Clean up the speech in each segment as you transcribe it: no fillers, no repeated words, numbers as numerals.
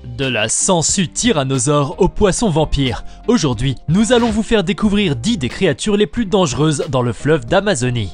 De la sangsue tyrannosaure au poisson vampire, aujourd'hui nous allons vous faire découvrir 10 des créatures les plus dangereuses dans le fleuve d'Amazonie.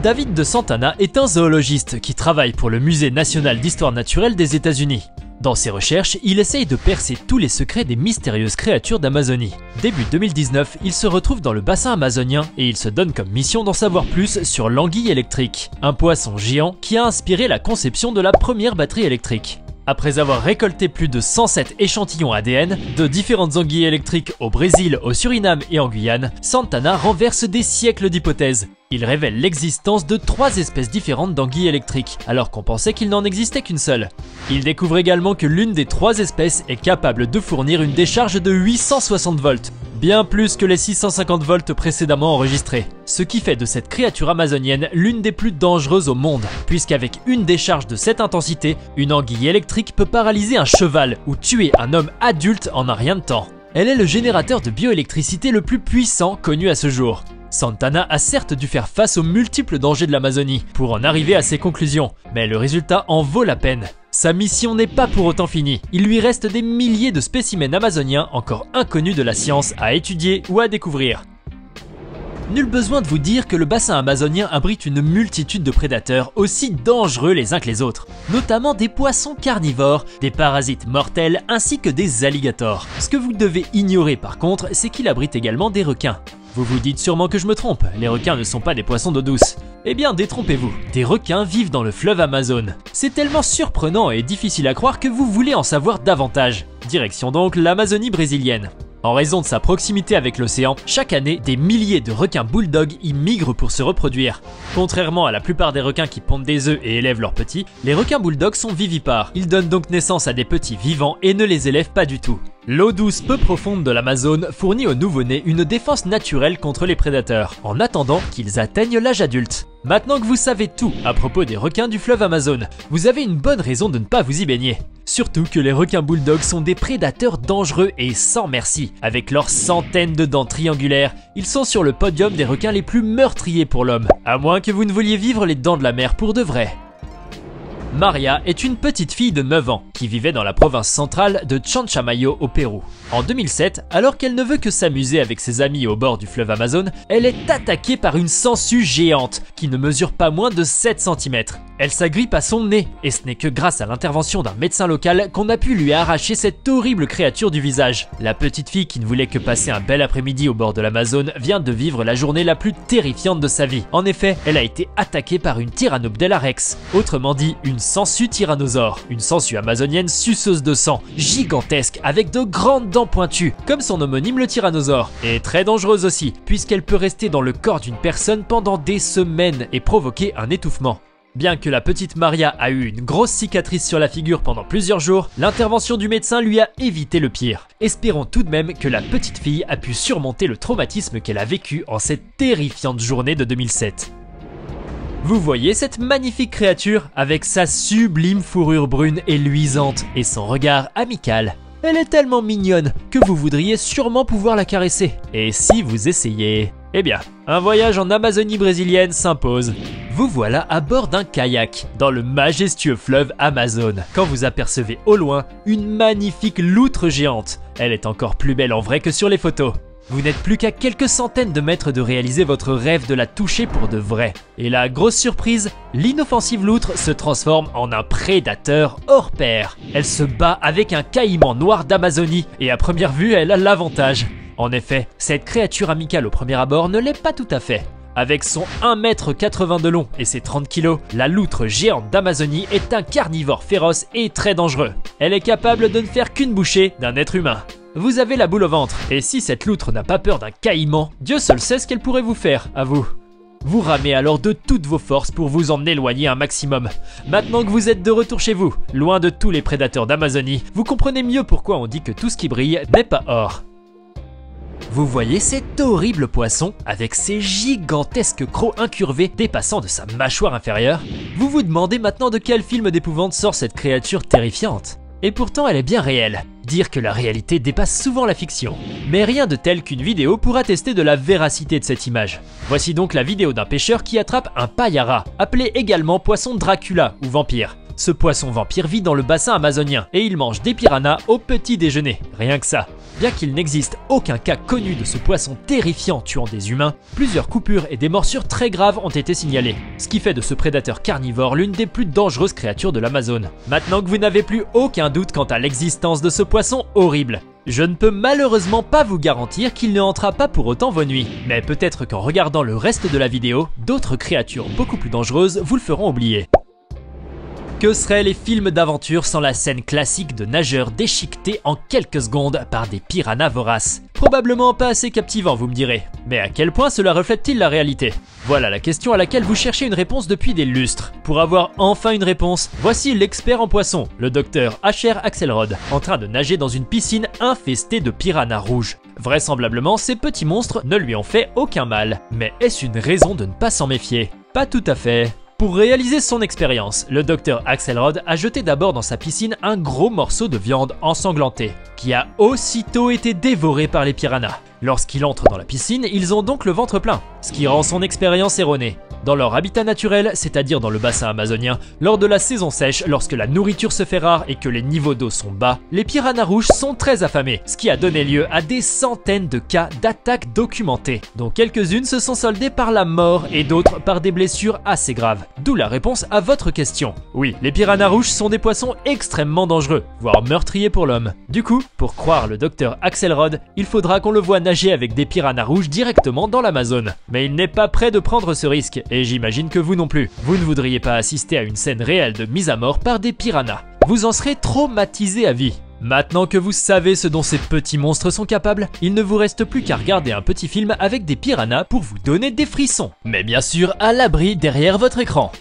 David de Santana est un zoologiste qui travaille pour le Musée national d'histoire naturelle des États-Unis. Dans ses recherches, il essaye de percer tous les secrets des mystérieuses créatures d'Amazonie. Début 2019, il se retrouve dans le bassin amazonien et il se donne comme mission d'en savoir plus sur l'anguille électrique, un poisson géant qui a inspiré la conception de la première batterie électrique. Après avoir récolté plus de 107 échantillons ADN de différentes anguilles électriques au Brésil, au Suriname et en Guyane, Santana renverse des siècles d'hypothèses. Il révèle l'existence de 3 espèces différentes d'anguilles électriques, alors qu'on pensait qu'il n'en existait qu'une seule. Il découvre également que l'une des 3 espèces est capable de fournir une décharge de 860 volts, bien plus que les 650 volts précédemment enregistrés. Ce qui fait de cette créature amazonienne l'une des plus dangereuses au monde, puisqu'avec une décharge de cette intensité, une anguille électrique peut paralyser un cheval ou tuer un homme adulte en un rien de temps. Elle est le générateur de bioélectricité le plus puissant connu à ce jour. Santana a certes dû faire face aux multiples dangers de l'Amazonie pour en arriver à ses conclusions, mais le résultat en vaut la peine. Sa mission n'est pas pour autant finie, il lui reste des milliers de spécimens amazoniens encore inconnus de la science à étudier ou à découvrir. Nul besoin de vous dire que le bassin amazonien abrite une multitude de prédateurs aussi dangereux les uns que les autres, notamment des poissons carnivores, des parasites mortels ainsi que des alligators. Ce que vous devez ignorer par contre, c'est qu'il abrite également des requins. Vous vous dites sûrement que je me trompe, les requins ne sont pas des poissons d'eau douce. Eh bien détrompez-vous, des requins vivent dans le fleuve Amazon. C'est tellement surprenant et difficile à croire que vous voulez en savoir davantage. Direction donc l'Amazonie brésilienne. En raison de sa proximité avec l'océan, chaque année, des milliers de requins bulldogs y migrent pour se reproduire. Contrairement à la plupart des requins qui pondent des œufs et élèvent leurs petits, les requins bulldogs sont vivipares. Ils donnent donc naissance à des petits vivants et ne les élèvent pas du tout. L'eau douce peu profonde de l'Amazone fournit aux nouveau-nés une défense naturelle contre les prédateurs, en attendant qu'ils atteignent l'âge adulte. Maintenant que vous savez tout à propos des requins du fleuve Amazon, vous avez une bonne raison de ne pas vous y baigner. Surtout que les requins bulldogs sont des prédateurs dangereux et sans merci. Avec leurs centaines de dents triangulaires, ils sont sur le podium des requins les plus meurtriers pour l'homme. À moins que vous ne vouliez vivre les dents de la mer pour de vrai. Maria est une petite fille de 9 ans qui vivait dans la province centrale de Chanchamayo au Pérou. En 2007, alors qu'elle ne veut que s'amuser avec ses amis au bord du fleuve Amazon, elle est attaquée par une sangsue géante qui ne mesure pas moins de 7 cm. Elle s'agrippe à son nez et ce n'est que grâce à l'intervention d'un médecin local qu'on a pu lui arracher cette horrible créature du visage. La petite fille qui ne voulait que passer un bel après-midi au bord de l'Amazone vient de vivre la journée la plus terrifiante de sa vie. En effet, elle a été attaquée par une Tyrannobdella rex, autrement dit une sangsue tyrannosaure, une sangsue amazonienne suceuse de sang, gigantesque avec de grandes dents pointues, comme son homonyme le tyrannosaure, et très dangereuse aussi, puisqu'elle peut rester dans le corps d'une personne pendant des semaines et provoquer un étouffement. Bien que la petite Maria a eu une grosse cicatrice sur la figure pendant plusieurs jours, l'intervention du médecin lui a évité le pire. Espérons tout de même que la petite fille a pu surmonter le traumatisme qu'elle a vécu en cette terrifiante journée de 2007. Vous voyez cette magnifique créature avec sa sublime fourrure brune et luisante et son regard amical. Elle est tellement mignonne que vous voudriez sûrement pouvoir la caresser. Et si vous essayez? Eh bien, un voyage en Amazonie brésilienne s'impose. Vous voilà à bord d'un kayak dans le majestueux fleuve Amazon quand vous apercevez au loin une magnifique loutre géante. Elle est encore plus belle en vrai que sur les photos. Vous n'êtes plus qu'à quelques centaines de mètres de réaliser votre rêve de la toucher pour de vrai. Et la grosse surprise, l'inoffensive loutre se transforme en un prédateur hors pair. Elle se bat avec un caïman noir d'Amazonie et à première vue, elle a l'avantage. En effet, cette créature amicale au premier abord ne l'est pas tout à fait. Avec son 1,80 m de long et ses 30 kg, la loutre géante d'Amazonie est un carnivore féroce et très dangereux. Elle est capable de ne faire qu'une bouchée d'un être humain. Vous avez la boule au ventre, et si cette loutre n'a pas peur d'un caïman, Dieu seul sait ce qu'elle pourrait vous faire, à vous. Vous ramez alors de toutes vos forces pour vous en éloigner un maximum. Maintenant que vous êtes de retour chez vous, loin de tous les prédateurs d'Amazonie, vous comprenez mieux pourquoi on dit que tout ce qui brille n'est pas or. Vous voyez cet horrible poisson avec ses gigantesques crocs incurvés dépassant de sa mâchoire inférieure? Vous vous demandez maintenant de quel film d'épouvante sort cette créature terrifiante? Et pourtant elle est bien réelle. Dire que la réalité dépasse souvent la fiction. Mais rien de tel qu'une vidéo pour attester de la véracité de cette image. Voici donc la vidéo d'un pêcheur qui attrape un paillara, appelé également poisson Dracula ou vampire. Ce poisson vampire vit dans le bassin amazonien et il mange des piranhas au petit déjeuner, rien que ça. Bien qu'il n'existe aucun cas connu de ce poisson terrifiant tuant des humains, plusieurs coupures et des morsures très graves ont été signalées, ce qui fait de ce prédateur carnivore l'une des plus dangereuses créatures de l'Amazone. Maintenant que vous n'avez plus aucun doute quant à l'existence de ce poisson horrible, je ne peux malheureusement pas vous garantir qu'il ne hantera pas pour autant vos nuits, mais peut-être qu'en regardant le reste de la vidéo, d'autres créatures beaucoup plus dangereuses vous le feront oublier. Que seraient les films d'aventure sans la scène classique de nageurs déchiquetés en quelques secondes par des piranhas voraces? Probablement pas assez captivant, vous me direz. Mais à quel point cela reflète-t-il la réalité? Voilà la question à laquelle vous cherchez une réponse depuis des lustres. Pour avoir enfin une réponse, voici l'expert en poissons, le docteur Asher Axelrod, en train de nager dans une piscine infestée de piranhas rouges. Vraisemblablement, ces petits monstres ne lui ont fait aucun mal. Mais est-ce une raison de ne pas s'en méfier? Pas tout à fait. Pour réaliser son expérience, le docteur Axelrod a jeté d'abord dans sa piscine un gros morceau de viande ensanglantée, qui a aussitôt été dévoré par les piranhas. Lorsqu'il entre dans la piscine, ils ont donc le ventre plein, ce qui rend son expérience erronée. Dans leur habitat naturel, c'est-à-dire dans le bassin amazonien, lors de la saison sèche, lorsque la nourriture se fait rare et que les niveaux d'eau sont bas, les piranhas rouges sont très affamés, ce qui a donné lieu à des centaines de cas d'attaques documentés, dont quelques-unes se sont soldées par la mort et d'autres par des blessures assez graves. D'où la réponse à votre question. Oui, les piranhas rouges sont des poissons extrêmement dangereux, voire meurtriers pour l'homme. Du coup, pour croire le docteur Axelrod, il faudra qu'on le voie nager avec des piranhas rouges directement dans l'Amazone. Mais il n'est pas prêt de prendre ce risque, et j'imagine que vous non plus. Vous ne voudriez pas assister à une scène réelle de mise à mort par des piranhas. Vous en serez traumatisé à vie. Maintenant que vous savez ce dont ces petits monstres sont capables, il ne vous reste plus qu'à regarder un petit film avec des piranhas pour vous donner des frissons. Mais bien sûr, à l'abri derrière votre écran.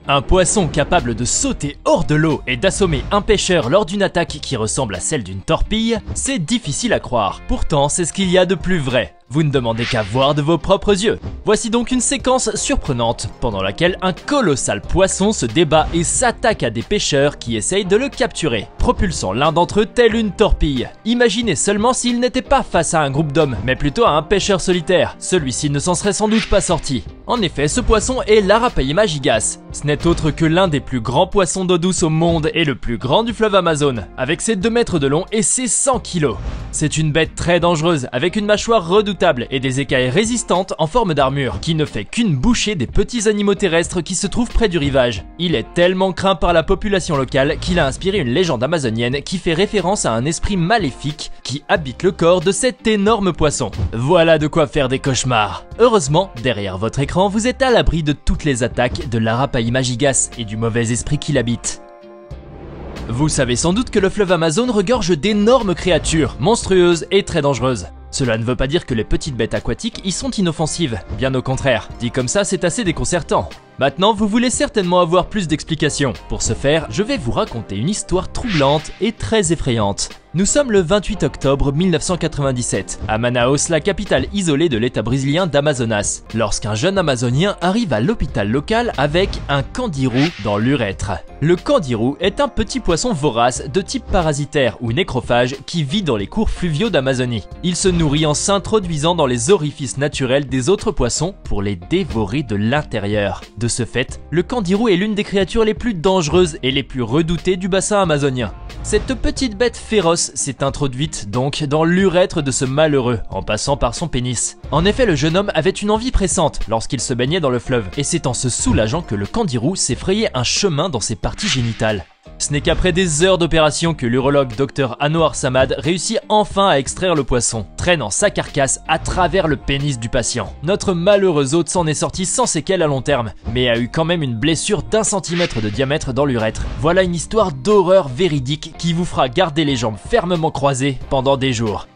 Un poisson capable de sauter hors de l'eau et d'assommer un pêcheur lors d'une attaque qui ressemble à celle d'une torpille, c'est difficile à croire. Pourtant, c'est ce qu'il y a de plus vrai. Vous ne demandez qu'à voir de vos propres yeux. Voici donc une séquence surprenante pendant laquelle un colossal poisson se débat et s'attaque à des pêcheurs qui essayent de le capturer, propulsant l'un d'entre eux tel une torpille. Imaginez seulement s'il n'était pas face à un groupe d'hommes, mais plutôt à un pêcheur solitaire. Celui-ci ne s'en serait sans doute pas sorti. En effet, ce poisson est l'Arapaima gigas. Ce n'est autre que l'un des plus grands poissons d'eau douce au monde et le plus grand du fleuve Amazone, avec ses 2 mètres de long et ses 100 kg. C'est une bête très dangereuse, avec une mâchoire redoutable et des écailles résistantes en forme d'armure, qui ne fait qu'une bouchée des petits animaux terrestres qui se trouvent près du rivage. Il est tellement craint par la population locale qu'il a inspiré une légende amazonienne qui fait référence à un esprit maléfique qui habite le corps de cet énorme poisson. Voilà de quoi faire des cauchemars. Heureusement, derrière votre écran, vous êtes à l'abri de toutes les attaques de l'Arapaima gigas et du mauvais esprit qui l'habite. Vous savez sans doute que le fleuve Amazone regorge d'énormes créatures, monstrueuses et très dangereuses. Cela ne veut pas dire que les petites bêtes aquatiques y sont inoffensives, bien au contraire. Dit comme ça, c'est assez déconcertant. Maintenant, vous voulez certainement avoir plus d'explications. Pour ce faire, je vais vous raconter une histoire troublante et très effrayante. Nous sommes le 28 octobre 1997, à Manaus, la capitale isolée de l'état brésilien d'Amazonas, lorsqu'un jeune amazonien arrive à l'hôpital local avec un candiru dans l'urètre. Le candiru est un petit poisson vorace de type parasitaire ou nécrophage qui vit dans les cours fluviaux d'Amazonie. Il se nourrit en s'introduisant dans les orifices naturels des autres poissons pour les dévorer de l'intérieur. De ce fait, le candiru est l'une des créatures les plus dangereuses et les plus redoutées du bassin amazonien. Cette petite bête féroce s'est introduite donc dans l'urètre de ce malheureux en passant par son pénis. En effet, le jeune homme avait une envie pressante lorsqu'il se baignait dans le fleuve et c'est en se soulageant que le candiru s'est frayé un chemin dans ses parties génitales. Ce n'est qu'après des heures d'opération que l'urologue Dr Anwar Samad réussit enfin à extraire le poisson, traînant sa carcasse à travers le pénis du patient. Notre malheureux hôte s'en est sorti sans séquelles à long terme, mais a eu quand même une blessure d'1 centimètre de diamètre dans l'urètre. Voilà une histoire d'horreur véridique qui vous fera garder les jambes fermement croisées pendant des jours.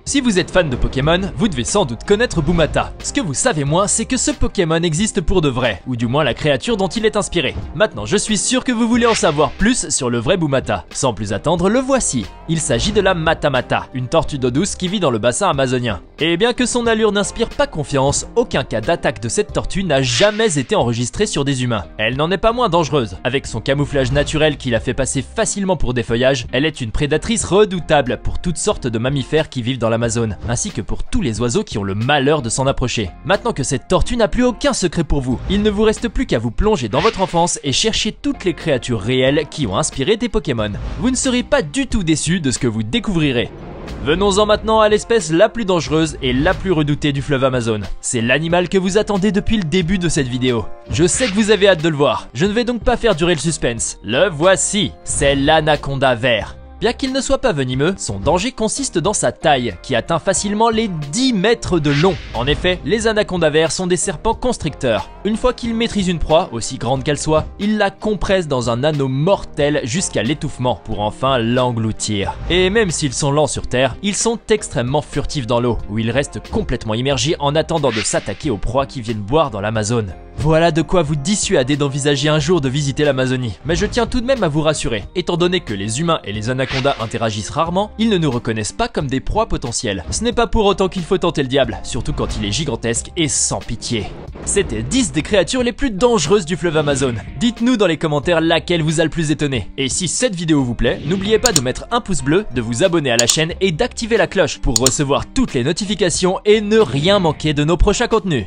Si vous êtes fan de Pokémon, vous devez sans doute connaître Bumata. Ce que vous savez moins, c'est que ce Pokémon existe pour de vrai, ou du moins la créature dont il est inspiré. Maintenant, je suis sûr que vous voulez en savoir plus sur le vrai Bumata. Sans plus attendre, le voici. Il s'agit de la Matamata, une tortue d'eau douce qui vit dans le bassin amazonien. Et bien que son allure n'inspire pas confiance, aucun cas d'attaque de cette tortue n'a jamais été enregistré sur des humains. Elle n'en est pas moins dangereuse. Avec son camouflage naturel qui la fait passer facilement pour des feuillages, elle est une prédatrice redoutable pour toutes sortes de mammifères qui vivent dans l'Amazone, ainsi que pour tous les oiseaux qui ont le malheur de s'en approcher. Maintenant que cette tortue n'a plus aucun secret pour vous, il ne vous reste plus qu'à vous plonger dans votre enfance et chercher toutes les créatures réelles qui ont inspiré des Pokémon. Vous ne serez pas du tout déçus de ce que vous découvrirez. Venons-en maintenant à l'espèce la plus dangereuse et la plus redoutée du fleuve Amazone. C'est l'animal que vous attendez depuis le début de cette vidéo. Je sais que vous avez hâte de le voir, je ne vais donc pas faire durer le suspense. Le voici, c'est l'anaconda vert. Bien qu'il ne soit pas venimeux, son danger consiste dans sa taille, qui atteint facilement les 10 mètres de long. En effet, les anacondas verts sont des serpents constricteurs. Une fois qu'ils maîtrisent une proie, aussi grande qu'elle soit, ils la compressent dans un anneau mortel jusqu'à l'étouffement, pour enfin l'engloutir. Et même s'ils sont lents sur terre, ils sont extrêmement furtifs dans l'eau, où ils restent complètement immergés en attendant de s'attaquer aux proies qui viennent boire dans l'Amazone. Voilà de quoi vous dissuader d'envisager un jour de visiter l'Amazonie. Mais je tiens tout de même à vous rassurer, étant donné que les humains et les anacondas interagissent rarement, ils ne nous reconnaissent pas comme des proies potentielles. Ce n'est pas pour autant qu'il faut tenter le diable, surtout quand il est gigantesque et sans pitié. C'était 10 des créatures les plus dangereuses du fleuve Amazone. Dites-nous dans les commentaires laquelle vous a le plus étonné. Et si cette vidéo vous plaît, n'oubliez pas de mettre un pouce bleu, de vous abonner à la chaîne et d'activer la cloche pour recevoir toutes les notifications et ne rien manquer de nos prochains contenus.